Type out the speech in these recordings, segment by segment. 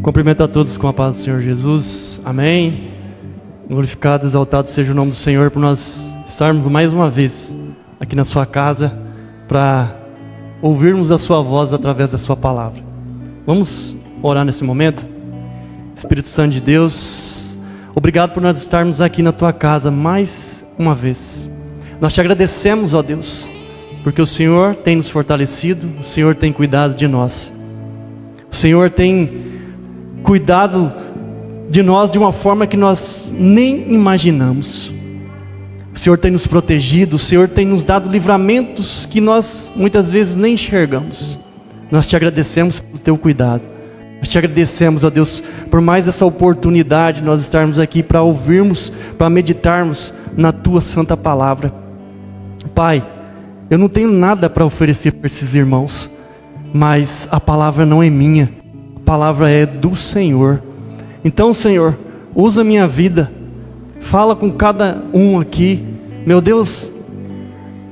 Cumprimento a todos com a paz do Senhor Jesus. Amém. Glorificado, exaltado seja o nome do Senhor por nós estarmos mais uma vez aqui na sua casa para ouvirmos a sua voz através da sua palavra. Vamos orar nesse momento? Espírito Santo de Deus, obrigado por nós estarmos aqui na tua casa mais uma vez. Nós te agradecemos, ó Deus, porque o Senhor tem nos fortalecido, o Senhor tem cuidado de nós. O Senhor tem cuidado de nós de uma forma que nós nem imaginamos. O Senhor tem nos protegido, o Senhor tem nos dado livramentos que nós muitas vezes nem enxergamos. Nós te agradecemos pelo teu cuidado. Nós te agradecemos, ó Deus, por mais essa oportunidade de nós estarmos aqui para ouvirmos, para meditarmos na tua santa palavra. Pai, eu não tenho nada para oferecer para esses irmãos, mas a palavra não é minha, a palavra é do Senhor. Então, Senhor, usa a minha vida, fala com cada um aqui, meu Deus,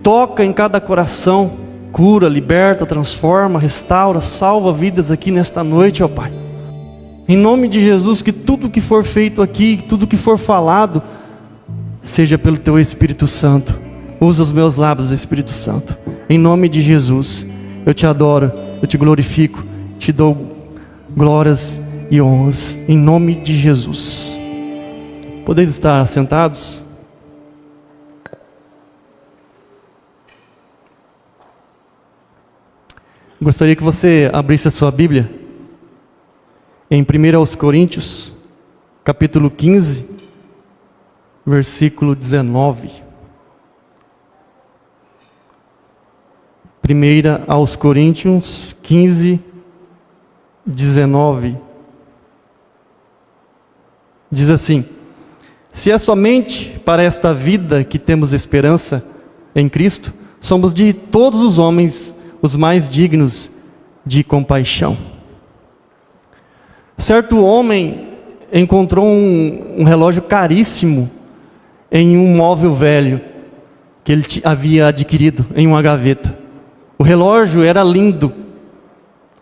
toca em cada coração, cura, liberta, transforma, restaura, salva vidas aqui nesta noite, ó Pai. Em nome de Jesus, que tudo que for feito aqui, tudo que for falado, seja pelo Teu Espírito Santo. Usa os meus lábios, Espírito Santo. Em nome de Jesus, eu te adoro, eu te glorifico, te dou glórias e honras, em nome de Jesus. Podeis estar sentados? Gostaria que você abrisse a sua Bíblia em 1 Coríntios, capítulo 15, versículo 19. 1 Coríntios 15, 19. Diz assim: se é somente para esta vida que temos esperança em Cristo, somos de todos os homens os mais dignos de compaixão. Certo homem encontrou um relógio caríssimo em um móvel velho que ele havia adquirido em uma gaveta. O relógio era lindo,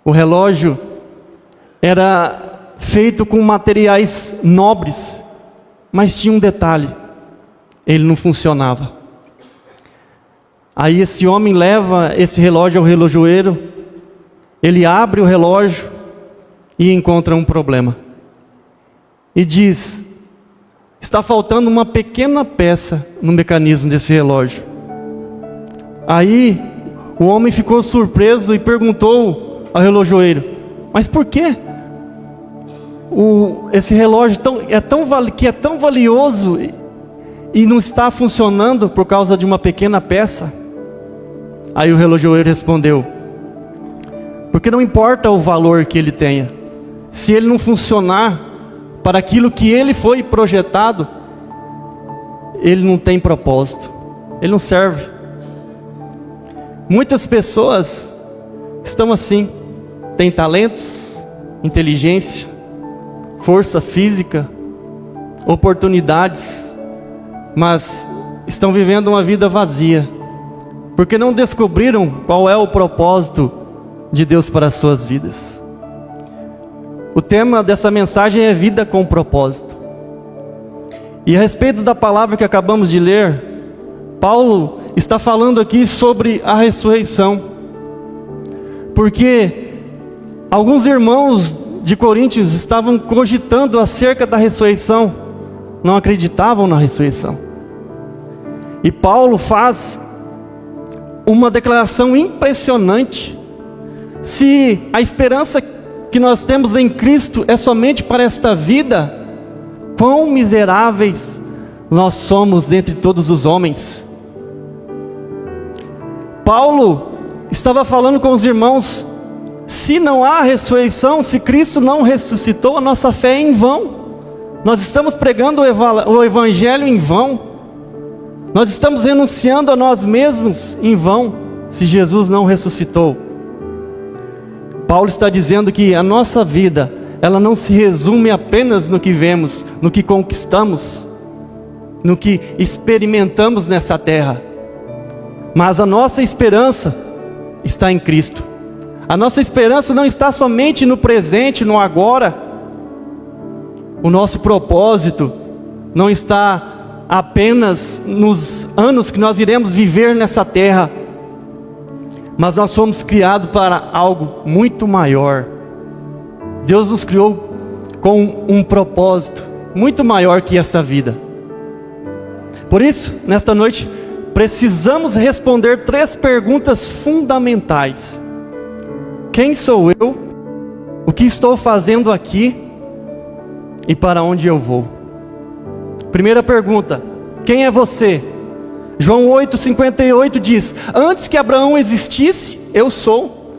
o relógio era feito com materiais nobres, mas tinha um detalhe: ele não funcionava. Aí esse homem leva esse relógio ao relojoeiro, ele abre o relógio e encontra um problema. E diz: está faltando uma pequena peça no mecanismo desse relógio. Aí o homem ficou surpreso e perguntou ao relojoeiro: mas por quê? Esse relógio que é tão valioso e não está funcionando por causa de uma pequena peça? Aí o relojoeiro respondeu: porque não importa o valor que ele tenha, se ele não funcionar para aquilo que ele foi projetado, ele não tem propósito, ele não serve. Muitas pessoas estão assim, têm talentos, inteligência, força física, oportunidades, mas estão vivendo uma vida vazia, porque não descobriram qual é o propósito de Deus para as suas vidas. O tema dessa mensagem é vida com propósito. E a respeito da palavra que acabamos de ler, Paulo está falando aqui sobre a ressurreição, porque alguns irmãos de Coríntios estavam cogitando acerca da ressurreição, não acreditavam na ressurreição. E Paulo faz uma declaração impressionante: se a esperança que nós temos em Cristo é somente para esta vida, quão miseráveis nós somos dentre todos os homens. Paulo estava falando com os irmãos: se não há ressurreição, se Cristo não ressuscitou, a nossa fé é em vão. Nós estamos pregando o Evangelho em vão. Nós estamos renunciando a nós mesmos em vão, se Jesus não ressuscitou. Paulo está dizendo que a nossa vida, ela não se resume apenas no que vemos, no que conquistamos, no que experimentamos nessa terra, mas a nossa esperança está em Cristo. A nossa esperança não está somente no presente, no agora, O nosso propósito não está apenas nos anos que nós iremos viver nessa terra, mas nós somos criados para algo muito maior. Deus nos criou com um propósito muito maior que esta vida. Por isso, nesta noite, precisamos responder 3 perguntas fundamentais: quem sou eu? O que estou fazendo aqui? E para onde eu vou? Primeira pergunta: quem é você? João 8,58 diz: antes que Abraão existisse, eu sou.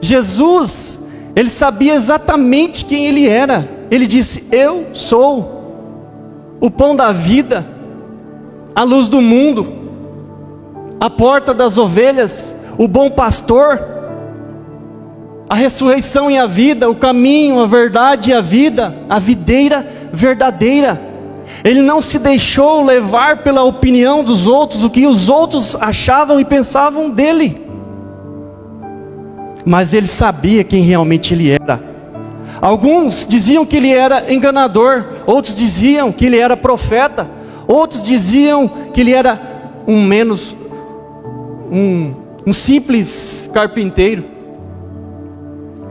Jesus, ele sabia exatamente quem ele era. Ele disse: eu sou o pão da vida, a luz do mundo, a porta das ovelhas, o bom pastor, a ressurreição e a vida, o caminho, a verdade e a vida, a videira verdadeira. Ele não se deixou levar pela opinião dos outros, o que os outros achavam e pensavam dele, mas ele sabia quem realmente ele era. Alguns diziam que ele era enganador, outros diziam que ele era profeta, outros diziam que ele era um simples carpinteiro,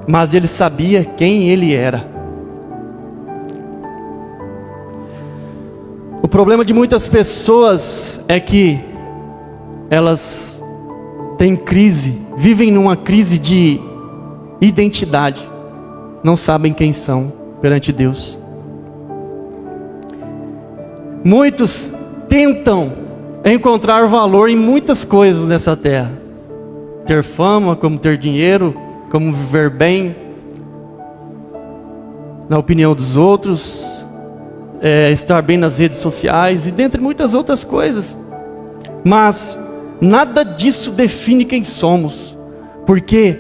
mas ele sabia quem ele era. O problema de muitas pessoas é que elas têm crise, vivem numa crise de identidade, não sabem quem são perante Deus. Muitos tentam encontrar valor em muitas coisas nessa terra: ter fama, como ter dinheiro, como viver bem na opinião dos outros, estar bem nas redes sociais e dentre muitas outras coisas. Mas nada disso define quem somos, porque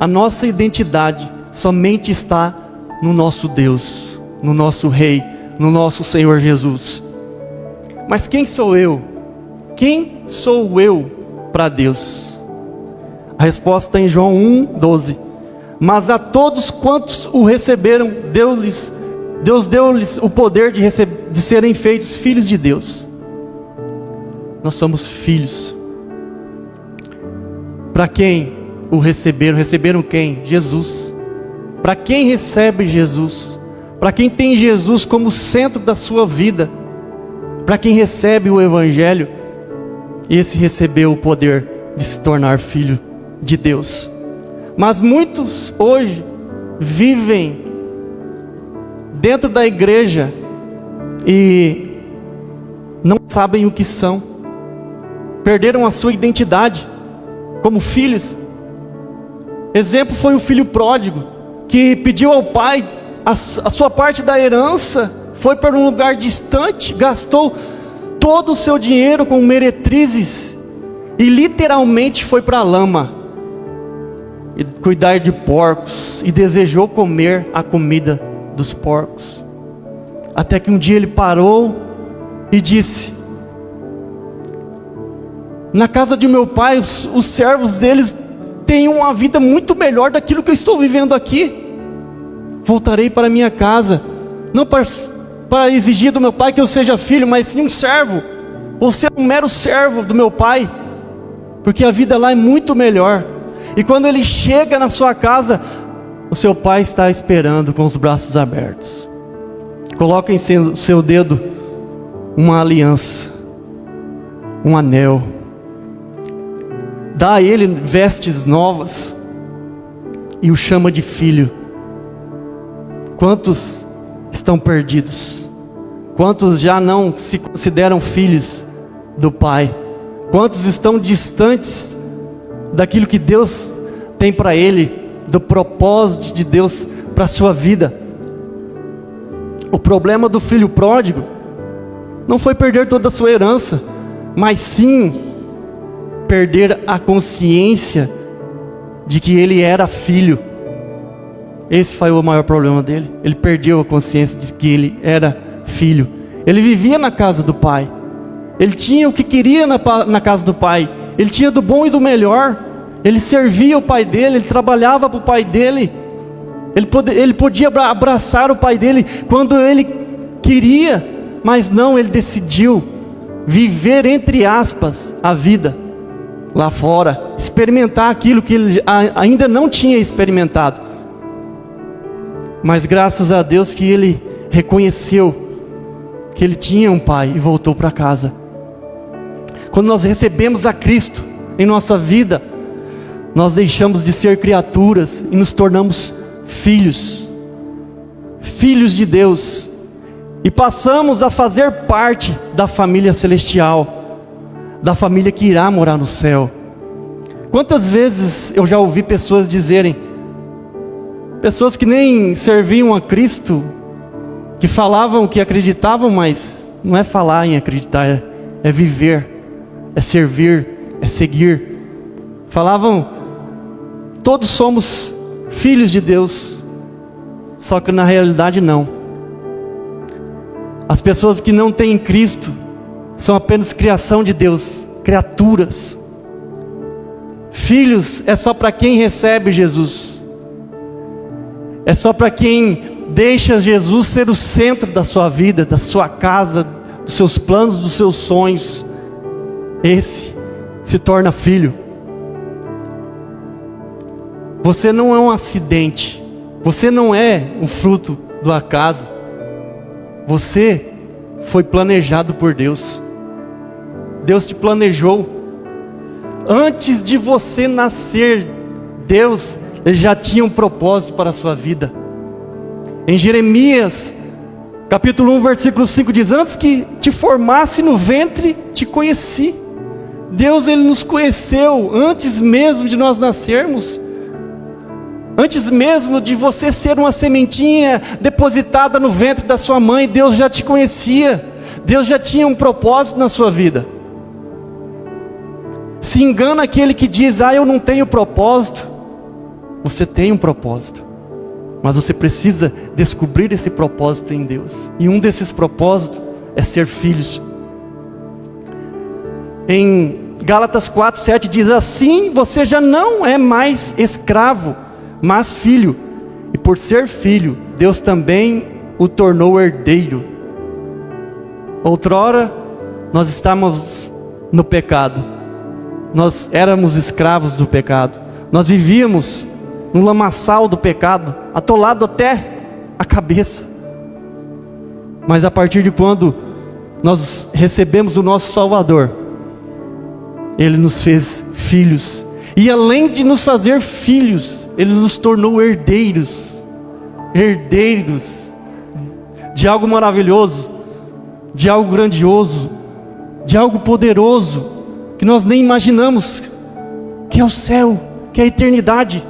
a nossa identidade somente está no nosso Deus, no nosso Rei, no nosso Senhor Jesus. Mas quem sou eu? Quem sou eu para Deus? A resposta está em João 1,12. Mas a todos quantos o receberam, Deus deu-lhes o poder de serem feitos filhos de Deus. Nós somos filhos. Para quem o receberam? Receberam quem? Jesus. Para quem recebe Jesus? Para quem tem Jesus como centro da sua vida, para quem recebe o Evangelho, esse recebeu o poder de se tornar filho de Deus. Mas muitos hoje vivem dentro da igreja e não sabem o que são, perderam a sua identidade como filhos. Exemplo foi o filho pródigo, que pediu ao pai a sua parte da herança, foi para um lugar distante, gastou todo o seu dinheiro com meretrizes e literalmente foi para a lama e cuidar de porcos, e desejou comer a comida dos porcos, até que um dia ele parou e disse: na casa de meu pai, os servos deles têm uma vida muito melhor daquilo que eu estou vivendo aqui. Voltarei para minha casa, não para exigir do meu pai que eu seja filho, mas sim um servo, ou ser um mero servo do meu pai, porque a vida lá é muito melhor. E quando ele chega na sua casa, o seu pai está esperando com os braços abertos. Coloca em seu dedo uma aliança, um anel, dá a ele vestes novas e o chama de filho. Quantos estão perdidos? Quantos já não se consideram filhos do Pai? Quantos estão distantes daquilo que Deus tem para ele, do propósito de Deus para a sua vida? O problema do filho pródigo não foi perder toda a sua herança, mas sim perder a consciência de que ele era filho. Esse foi o maior problema dele. Ele perdeu a consciência de que ele era filho. Ele vivia na casa do pai, ele tinha o que queria na casa do pai, ele tinha do bom e do melhor, ele servia o pai dele, ele trabalhava para o pai dele, Ele podia abraçar o pai dele quando ele queria, mas não, ele decidiu viver, entre aspas, a vida lá fora, experimentar aquilo que ele ainda não tinha experimentado. Mas graças a Deus que ele reconheceu que ele tinha um pai e voltou para casa. Quando nós recebemos a Cristo em nossa vida, nós deixamos de ser criaturas e nos tornamos filhos de Deus, e passamos a fazer parte da família celestial, da família que irá morar no céu. Quantas vezes eu já ouvi pessoas dizerem, pessoas que nem serviam a Cristo, que falavam que acreditavam, mas não é falar em acreditar, é viver, é servir, é seguir. Falavam, todos somos filhos de Deus, só que na realidade não. As pessoas que não têm Cristo são apenas criação de Deus, criaturas. Filhos é só para quem recebe Jesus, é só para quem deixa Jesus ser o centro da sua vida, da sua casa, dos seus planos, dos seus sonhos. Esse se torna filho. Você não é um acidente, você não é um fruto do acaso, você foi planejado por Deus. Deus te planejou. Antes de você nascer, Deus, Ele já tinha um propósito para a sua vida. Em Jeremias, capítulo 1, versículo 5 diz, antes que te formasse no ventre, te conheci. Deus, Ele nos conheceu antes mesmo de nós nascermos. Antes mesmo de você ser uma sementinha depositada no ventre da sua mãe, Deus já te conhecia. Deus já tinha um propósito na sua vida. Se engana aquele que diz, eu não tenho propósito. Você tem um propósito, mas você precisa descobrir esse propósito em Deus. E um desses propósitos é ser filhos. Em Gálatas 4:7 diz, assim você já não é mais escravo, mas filho, e por ser filho, Deus também o tornou herdeiro. Outrora, nós estávamos no pecado, nós éramos escravos do pecado, nós vivíamos no lamaçal do pecado, atolado até a cabeça. Mas a partir de quando nós recebemos o nosso Salvador, Ele nos fez filhos. E além de nos fazer filhos, Ele nos tornou herdeiros. Herdeiros de algo maravilhoso, de algo grandioso, de algo poderoso, que nós nem imaginamos, que é o céu, que é a eternidade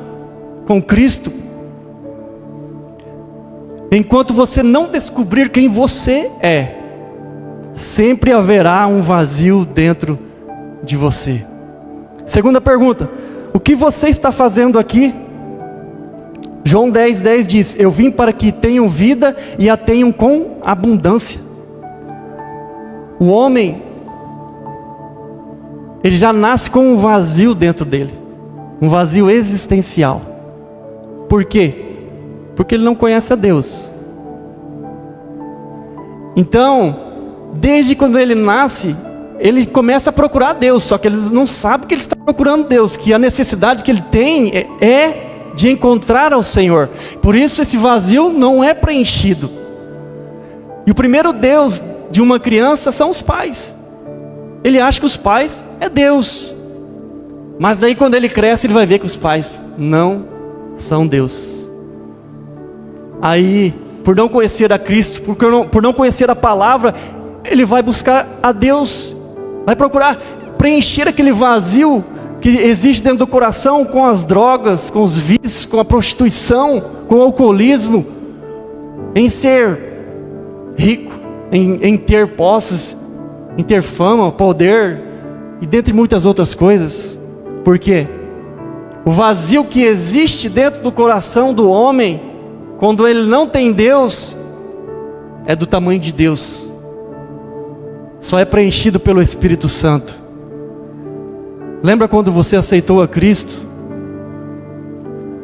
com Cristo. Enquanto você não descobrir quem você é, sempre haverá um vazio dentro de você. Segunda pergunta, o que você está fazendo aqui? João 10:10 diz, eu vim para que tenham vida e a tenham com abundância. O homem, ele já nasce com um vazio dentro dele, um vazio existencial. Por quê? Porque ele não conhece a Deus. Então, desde quando ele nasce, ele começa a procurar Deus, só que ele não sabe que ele está procurando Deus, que a necessidade que ele tem é de encontrar ao Senhor. Por isso esse vazio não é preenchido. E o primeiro Deus de uma criança são os pais. Ele acha que os pais é Deus, mas aí quando ele cresce ele vai ver que os pais não são Deus. Aí, por não conhecer a Cristo, por não conhecer a palavra, ele vai buscar a Deus, vai procurar preencher aquele vazio que existe dentro do coração com as drogas, com os vícios, com a prostituição, com o alcoolismo, em ser rico, em ter posses, em ter fama, poder, e dentre muitas outras coisas. Por quê? O vazio que existe dentro do coração do homem, quando ele não tem Deus, é do tamanho de Deus. Só é preenchido pelo Espírito Santo. Lembra quando você aceitou a Cristo?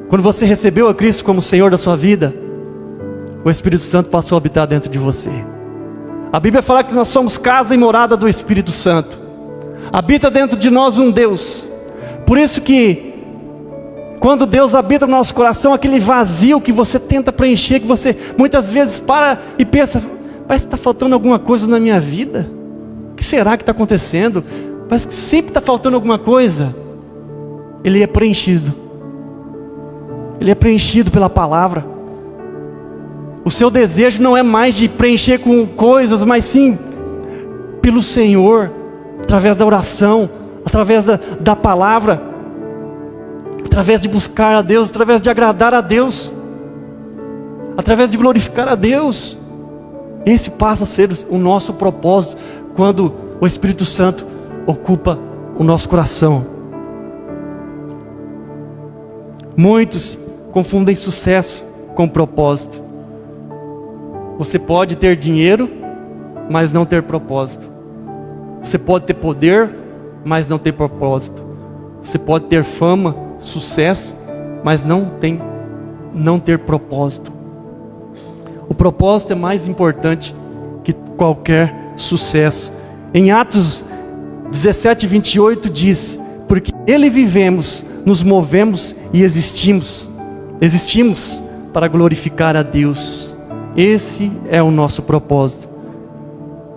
Quando você recebeu a Cristo como Senhor da sua vida, o Espírito Santo passou a habitar dentro de você. A Bíblia fala que nós somos casa e morada do Espírito Santo. Habita dentro de nós um Deus. Por isso que quando Deus habita no nosso coração, aquele vazio que você tenta preencher, que você muitas vezes para e pensa, parece que está faltando alguma coisa na minha vida. O que será que está acontecendo? Parece que sempre está faltando alguma coisa. Ele é preenchido. Ele é preenchido pela palavra. O seu desejo não é mais de preencher com coisas, mas sim pelo Senhor, através da oração, através da palavra, através de buscar a Deus, através de agradar a Deus, através de glorificar a Deus. Esse passa a ser o nosso propósito quando o Espírito Santo ocupa o nosso coração. Muitos confundem sucesso com propósito. Você pode ter dinheiro, mas não ter propósito. Você pode ter poder, mas não ter propósito. Você pode ter fama, sucesso, mas não ter propósito. O propósito é mais importante que qualquer sucesso. Em Atos 17:28 diz: porque nele vivemos, nos movemos e existimos para glorificar a Deus. Esse é o nosso propósito.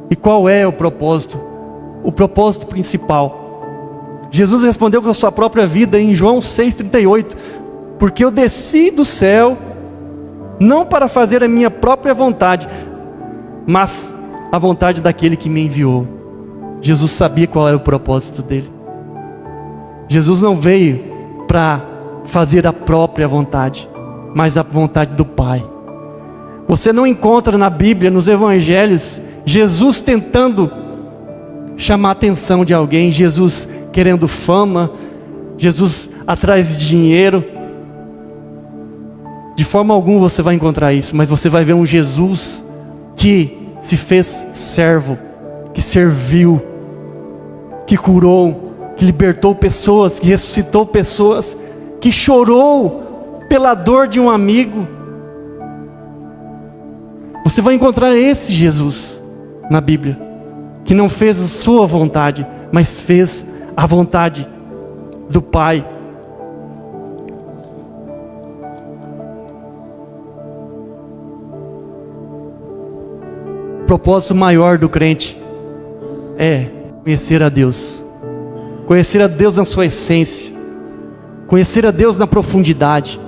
E qual é o propósito? O propósito principal. Jesus respondeu com a sua própria vida em João 6,38: porque eu desci do céu, não para fazer a minha própria vontade, mas a vontade daquele que me enviou. Jesus sabia qual era o propósito dele. Jesus não veio para fazer a própria vontade, mas a vontade do Pai. Você não encontra na Bíblia, nos Evangelhos, Jesus tentando chamar a atenção de alguém, Jesus querendo fama, Jesus atrás de dinheiro. De forma alguma você vai encontrar isso, mas você vai ver um Jesus que se fez servo, que serviu, que curou, que libertou pessoas, que ressuscitou pessoas, que chorou pela dor de um amigo. Você vai encontrar esse Jesus na Bíblia, que não fez a sua vontade, mas fez a vontade do Pai. O propósito maior do crente é conhecer a Deus. Conhecer a Deus na sua essência. Conhecer a Deus na profundidade.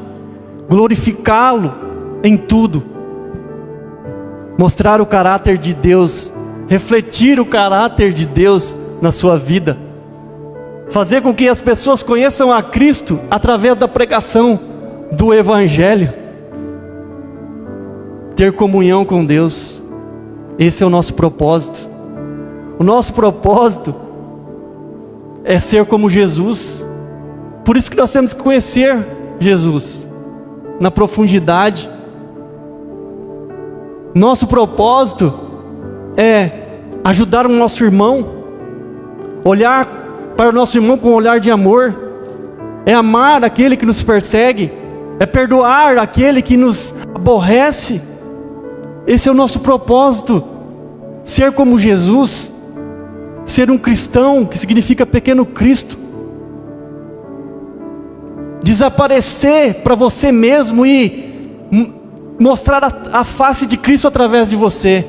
Glorificá-lo em tudo. Mostrar o caráter de Deus. Refletir o caráter de Deus na sua vida. Fazer com que as pessoas conheçam a Cristo através da pregação do Evangelho. Ter comunhão com Deus. Esse é o nosso propósito. O nosso propósito é ser como Jesus. Por isso que nós temos que conhecer Jesus na profundidade. Nosso propósito é ajudar o nosso irmão, olhar para o nosso irmão com um olhar de amor, é amar aquele que nos persegue, é perdoar aquele que nos aborrece. Esse é o nosso propósito. Ser como Jesus, ser um cristão, que significa pequeno Cristo. Desaparecer para você mesmo e mostrar a face de Cristo através de você.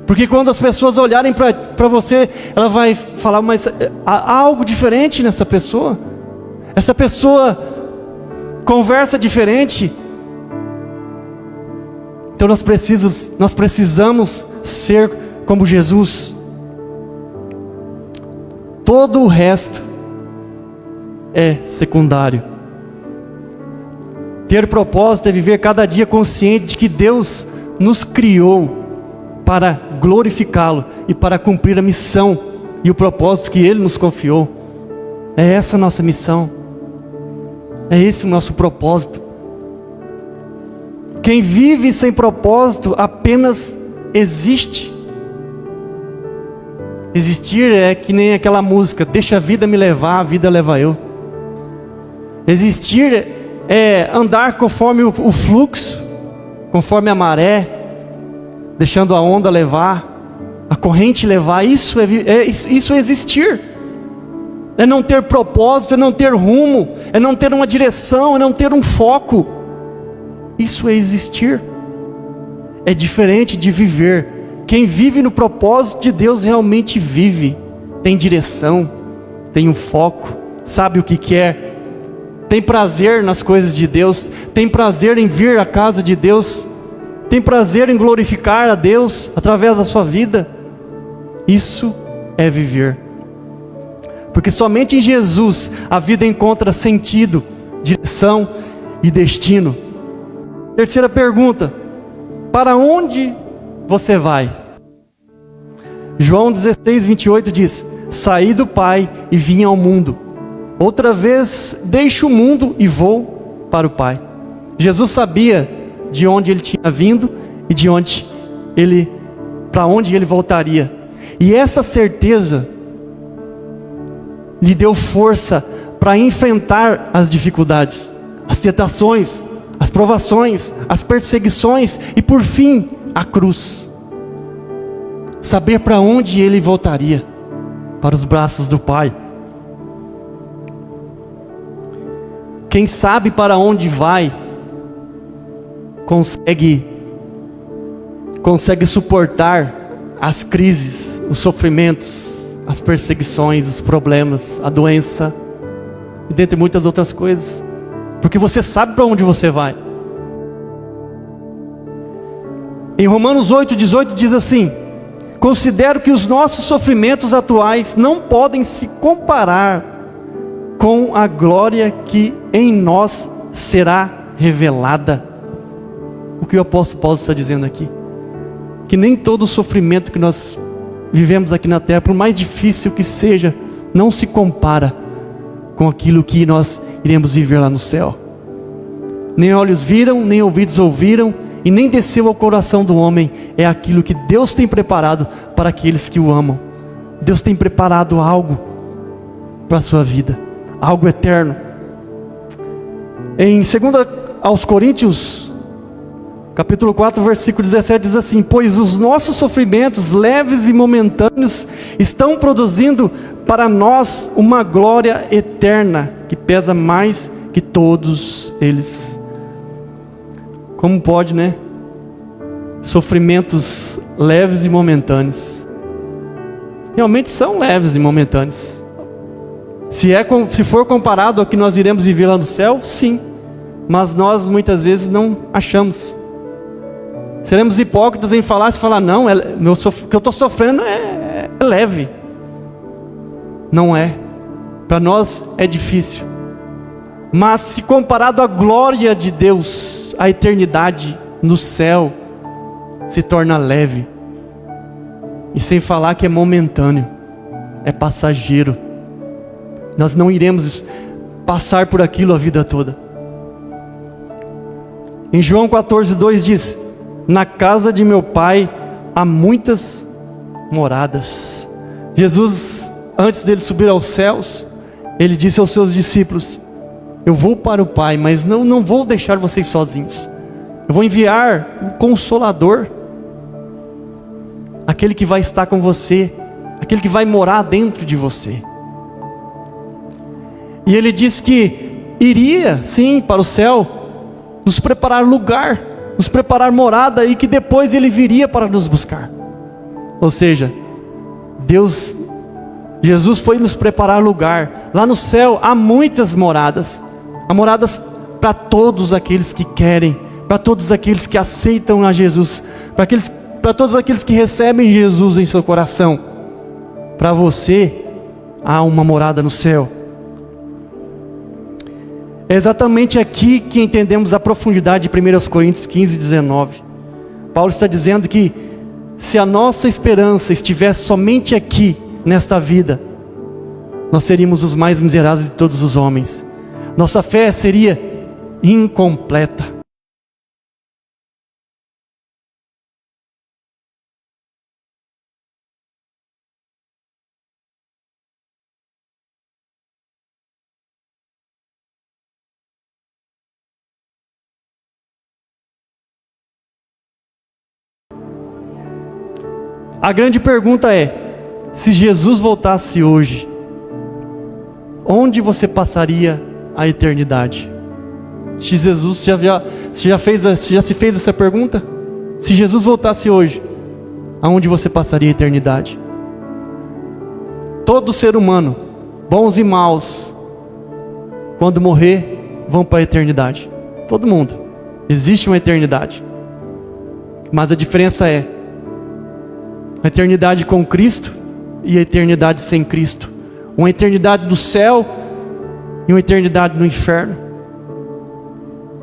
Porque quando as pessoas olharem para você, ela vai falar, mas há algo diferente nessa pessoa. Essa pessoa conversa diferente. Então nós precisamos ser como Jesus. Todo o resto é secundário. Ter propósito é viver cada dia consciente de que Deus nos criou para glorificá-lo e para cumprir a missão e o propósito que Ele nos confiou. É essa a nossa missão. É esse o nosso propósito. Quem vive sem propósito apenas existe. Existir é que nem aquela música: deixa a vida me levar, a vida leva eu. Existir é andar conforme o fluxo, conforme a maré, deixando a onda levar, a corrente levar. Isso é existir. É não ter propósito, é não ter rumo, é não ter uma direção, é não ter um foco. Isso é existir. É diferente de viver. Quem vive no propósito de Deus realmente vive, tem direção, tem um foco, sabe o que quer, tem prazer nas coisas de Deus, tem prazer em vir à casa de Deus, tem prazer em glorificar a Deus através da sua vida. Isso é viver. Porque somente em Jesus a vida encontra sentido, direção e destino. Terceira pergunta: para onde você vai? João 16:28 diz: saí do Pai e vim ao mundo. Outra vez deixo o mundo e vou para o Pai. Jesus sabia de onde ele tinha vindo e para onde ele voltaria. E essa certeza lhe deu força para enfrentar as dificuldades, as tentações, as provações, as perseguições e por fim a cruz. Saber para onde ele voltaria: para os braços do Pai. Quem sabe para onde vai consegue suportar as crises, os sofrimentos, as perseguições, os problemas, a doença e dentre muitas outras coisas, porque você sabe para onde você vai. Em Romanos 8:18 diz assim: considero que os nossos sofrimentos atuais não podem se comparar com a glória que em nós será revelada. O que o apóstolo Paulo está dizendo aqui? Que nem todo o sofrimento que nós vivemos aqui na terra, por mais difícil que seja, não se compara com aquilo que nós iremos viver lá no céu. Nem olhos viram, nem ouvidos ouviram, e nem desceu ao coração do homem, é aquilo que Deus tem preparado para aqueles que o amam. Deus tem preparado algo para a sua vida, algo eterno. Em 2 aos Coríntios, capítulo 4, versículo 17 diz assim: pois os nossos sofrimentos leves e momentâneos estão produzindo para nós uma glória eterna, que pesa mais que todos eles. Como pode, né? Sofrimentos leves e momentâneos. Realmente são leves e momentâneos. Se for comparado ao que nós iremos viver lá no céu, sim. Mas nós muitas vezes não achamos. Seremos hipócritas em falar, não, o que eu estou sofrendo é leve. Não é. Para nós é difícil. Mas se comparado à glória de Deus, a eternidade no céu se torna leve. E sem falar que é momentâneo, é passageiro. Nós não iremos passar por aquilo a vida toda. Em João 14:2 diz: na casa de meu Pai há muitas moradas. Jesus, antes dele subir aos céus, ele disse aos seus discípulos: eu vou para o Pai, mas não vou deixar vocês sozinhos. Eu vou enviar um Consolador, aquele que vai estar com você, aquele que vai morar dentro de você. E ele disse que iria, sim, para o céu, nos preparar lugar, nos preparar morada, e que depois ele viria para nos buscar. Ou seja, Jesus foi nos preparar lugar. Lá no céu há muitas moradas. Há moradas para todos aqueles que querem, para todos aqueles que aceitam a Jesus, para todos aqueles que recebem Jesus em seu coração. Para você há uma morada no céu. É exatamente aqui que entendemos a profundidade de 1 Coríntios 15:19. Paulo está dizendo que se a nossa esperança estivesse somente aqui, nesta vida, nós seríamos os mais miseráveis de todos os homens. Nossa fé seria incompleta. A grande pergunta é: se Jesus voltasse hoje, onde você passaria a eternidade? Se Jesus já se fez essa pergunta? Se Jesus voltasse hoje, aonde você passaria a eternidade? Todo ser humano, bons e maus, quando morrer, vão para a eternidade. Todo mundo. Existe uma eternidade. Mas a diferença é a eternidade com Cristo e a eternidade sem Cristo. Uma eternidade do céu e uma eternidade no inferno.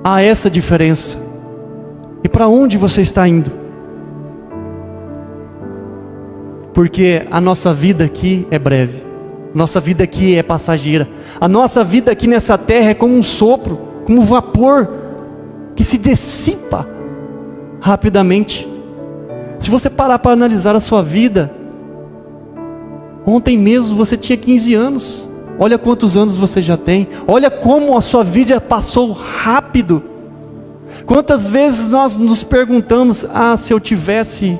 Há essa diferença. E para onde você está indo? Porque a nossa vida aqui é breve. Nossa vida aqui é passageira. A nossa vida aqui nessa terra é como um sopro, como um vapor que se dissipa rapidamente. Se você parar para analisar a sua vida, ontem mesmo você tinha 15 anos. Olha quantos anos você já tem. Olha como a sua vida passou rápido. Quantas vezes nós nos perguntamos: se eu tivesse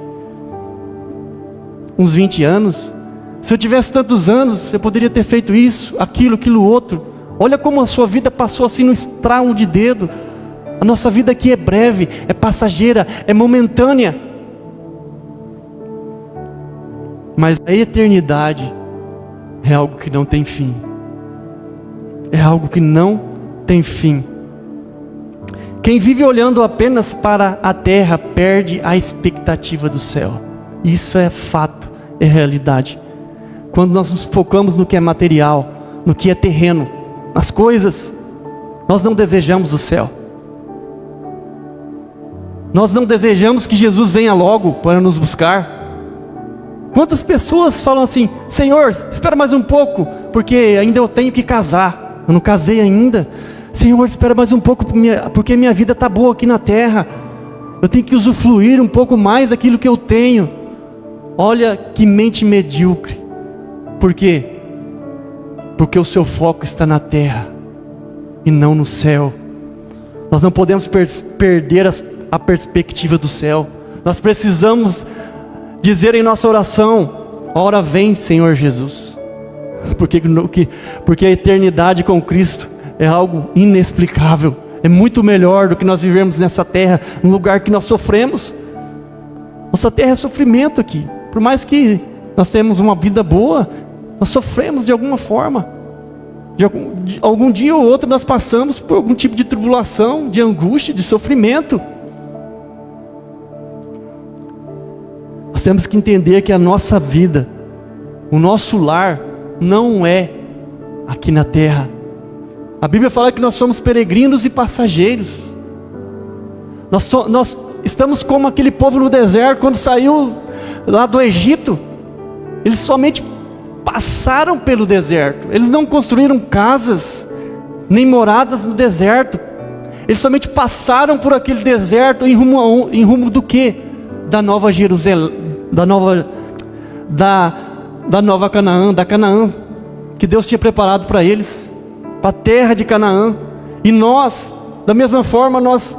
uns 20 anos, se eu tivesse tantos anos, eu poderia ter feito isso, aquilo outro. Olha como a sua vida passou assim no estralo de dedo. A nossa vida aqui é breve, é passageira, é momentânea. Mas a eternidade é algo que não tem fim. É algo que não tem fim. Quem vive olhando apenas para a terra perde a expectativa do céu. Isso é fato, é realidade. Quando nós nos focamos no que é material, no que é terreno, nas coisas, nós não desejamos o céu. Nós não desejamos que Jesus venha logo para nos buscar. Quantas pessoas falam assim: Senhor, espera mais um pouco, porque ainda eu tenho que casar. Eu não casei ainda. Senhor, espera mais um pouco, porque minha vida está boa aqui na terra. Eu tenho que usufruir um pouco mais daquilo que eu tenho. Olha que mente medíocre. Por quê? Porque o seu foco está na terra e não no céu. Nós não podemos perder a perspectiva do céu. Nós precisamos dizer em nossa oração: ora vem, Senhor Jesus. Porque a eternidade com Cristo é algo inexplicável. É muito melhor do que nós vivemos nessa terra, num lugar que nós sofremos. Nossa terra é sofrimento aqui. Por mais que nós tenhamos uma vida boa, nós sofremos de alguma forma. De algum dia ou outro nós passamos por algum tipo de tribulação, de angústia, de sofrimento. Nós temos que entender que a nossa vida, o nosso lar, não é aqui na terra. A Bíblia fala que nós somos peregrinos e passageiros. Nós estamos como aquele povo no deserto, quando saiu lá do Egito. Eles somente passaram pelo deserto. Eles não construíram casas, nem moradas no deserto. Eles somente passaram por aquele deserto em rumo do quê? Da Nova Jerusalém, da Nova Canaã, da Canaã que Deus tinha preparado para eles, para a terra de Canaã. E nós, da mesma forma, nós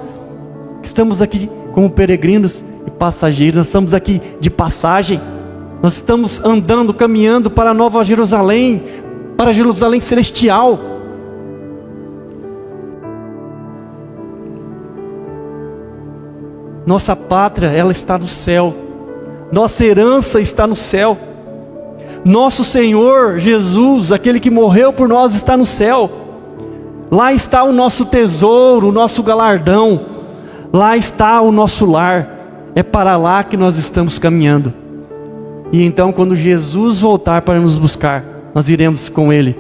estamos aqui como peregrinos e passageiros. Nós estamos aqui de passagem. Nós estamos andando, caminhando para a Nova Jerusalém, para a Jerusalém celestial. Nossa pátria, ela está no céu. Nossa herança está no céu. Nosso Senhor Jesus, aquele que morreu por nós, está no céu. Lá está o nosso tesouro, o nosso galardão. Lá está o nosso lar. É para lá que nós estamos caminhando. E então, quando Jesus voltar para nos buscar, nós iremos com Ele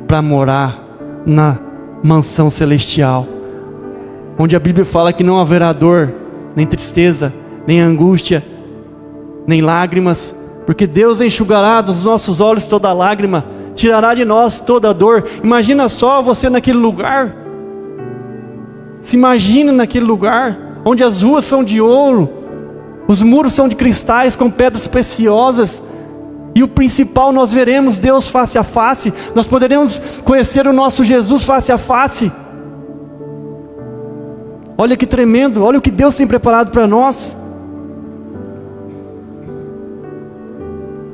para morar na mansão celestial, onde a Bíblia fala que não haverá dor, nem tristeza, nem angústia, nem lágrimas, porque Deus enxugará dos nossos olhos toda lágrima, tirará de nós toda dor. Imagina só você naquele lugar. Se imagine naquele lugar, onde as ruas são de ouro, os muros são de cristais com pedras preciosas, e o principal, nós veremos Deus face a face. Nós poderemos conhecer o nosso Jesus face a face. Olha que tremendo, olha o que Deus tem preparado para nós.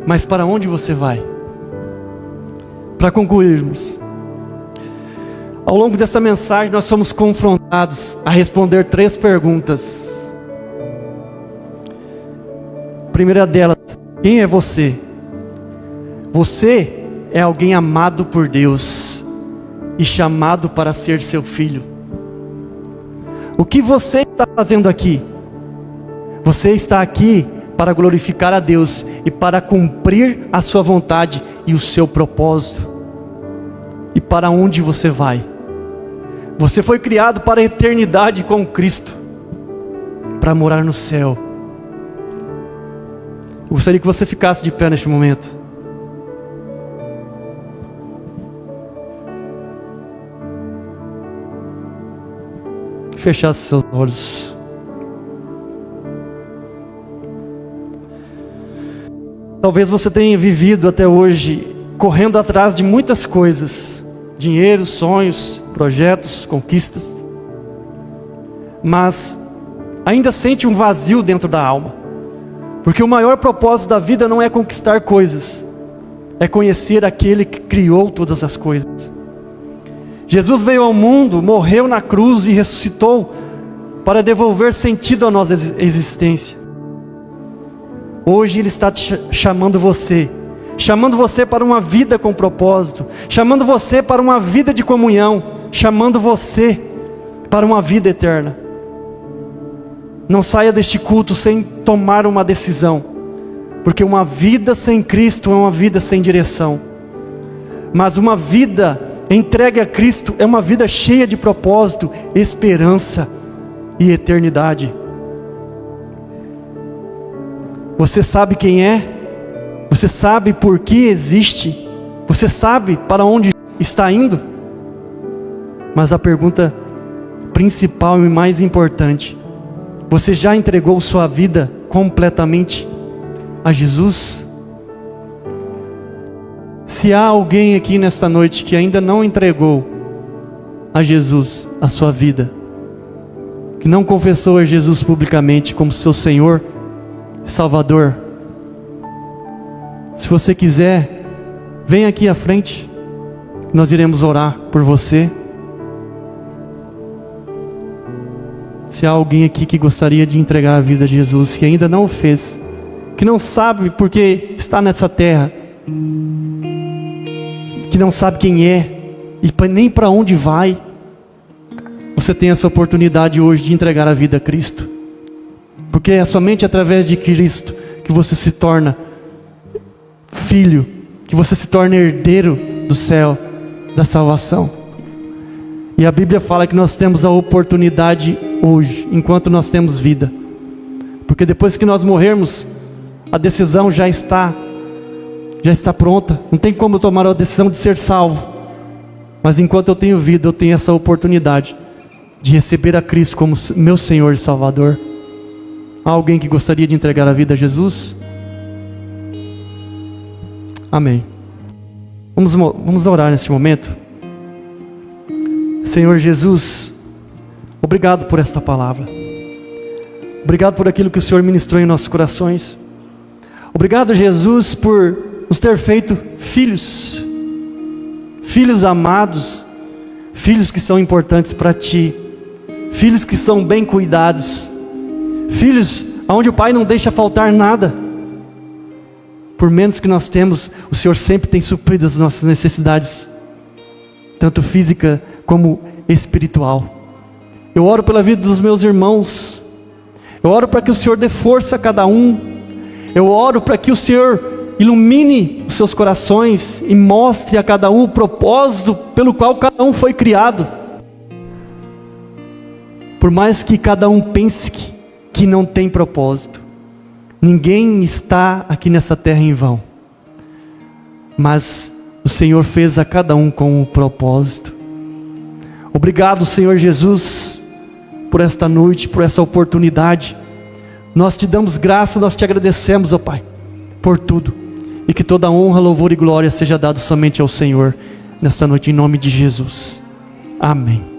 mas para onde você vai? Para concluirmos, ao longo dessa mensagem nós somos confrontados a responder 3 perguntas. A primeira delas: quem é você? Você é alguém amado por Deus e chamado para ser seu filho. O que você está fazendo aqui? Você está aqui para glorificar a Deus e para cumprir a sua vontade e o seu propósito. E para onde você vai? Você foi criado para a eternidade com Cristo, para morar no céu. Eu gostaria que você ficasse de pé neste momento. Fechasse seus olhos. Talvez você tenha vivido até hoje correndo atrás de muitas coisas: dinheiro, sonhos, projetos, conquistas, mas ainda sente um vazio dentro da alma, porque o maior propósito da vida não é conquistar coisas, é conhecer aquele que criou todas as coisas. Jesus veio ao mundo, morreu na cruz e ressuscitou para devolver sentido à nossa existência. Hoje Ele está te chamando você para uma vida com propósito, chamando você para uma vida de comunhão, chamando você para uma vida eterna. Não saia deste culto sem tomar uma decisão, porque uma vida sem Cristo é uma vida sem direção, mas uma vida entregue a Cristo é uma vida cheia de propósito, esperança e eternidade. Você sabe quem é? Você sabe por que existe? Você sabe para onde está indo? Mas a pergunta principal e mais importante: você já entregou sua vida completamente a Jesus? Se há alguém aqui nesta noite que ainda não entregou a Jesus a sua vida, que não confessou a Jesus publicamente como seu Senhor e Salvador, se você quiser, vem aqui à frente, nós iremos orar por você. Se há alguém aqui que gostaria de entregar a vida a Jesus, que ainda não o fez, que não sabe porque está nessa terra, que não sabe quem é e nem para onde vai, você tem essa oportunidade hoje de entregar a vida a Cristo, porque é somente através de Cristo que você se torna filho, que você se torna herdeiro do céu, da salvação. E a Bíblia fala que nós temos a oportunidade hoje, enquanto nós temos vida, porque depois que nós morrermos, a decisão já está pronta. Não tem como eu tomar a decisão de ser salvo, mas enquanto eu tenho vida, eu tenho essa oportunidade de receber a Cristo como meu Senhor e Salvador. Há alguém que gostaria de entregar a vida a Jesus? Amém. Vamos orar neste momento. Senhor Jesus, obrigado por esta palavra. Obrigado por aquilo que o Senhor ministrou em nossos corações. Obrigado, Jesus, por nos ter feito filhos, filhos amados, filhos que são importantes para Ti, filhos que são bem cuidados, filhos onde o Pai não deixa faltar nada. Por menos que nós temos, o Senhor sempre tem suprido as nossas necessidades, tanto física como espiritual. Eu oro pela vida dos meus irmãos, eu oro para que o Senhor dê força a cada um, eu oro para que o Senhor ilumine os seus corações e mostre a cada um o propósito pelo qual cada um foi criado. Por mais que cada um pense que não tem propósito, ninguém está aqui nessa terra em vão, mas o Senhor fez a cada um com um propósito. Obrigado, Senhor Jesus, por esta noite, por essa oportunidade. Nós te damos graça, nós te agradecemos, ó Pai, por tudo, e que toda honra, louvor e glória seja dado somente ao Senhor nesta noite, em nome de Jesus. Amém.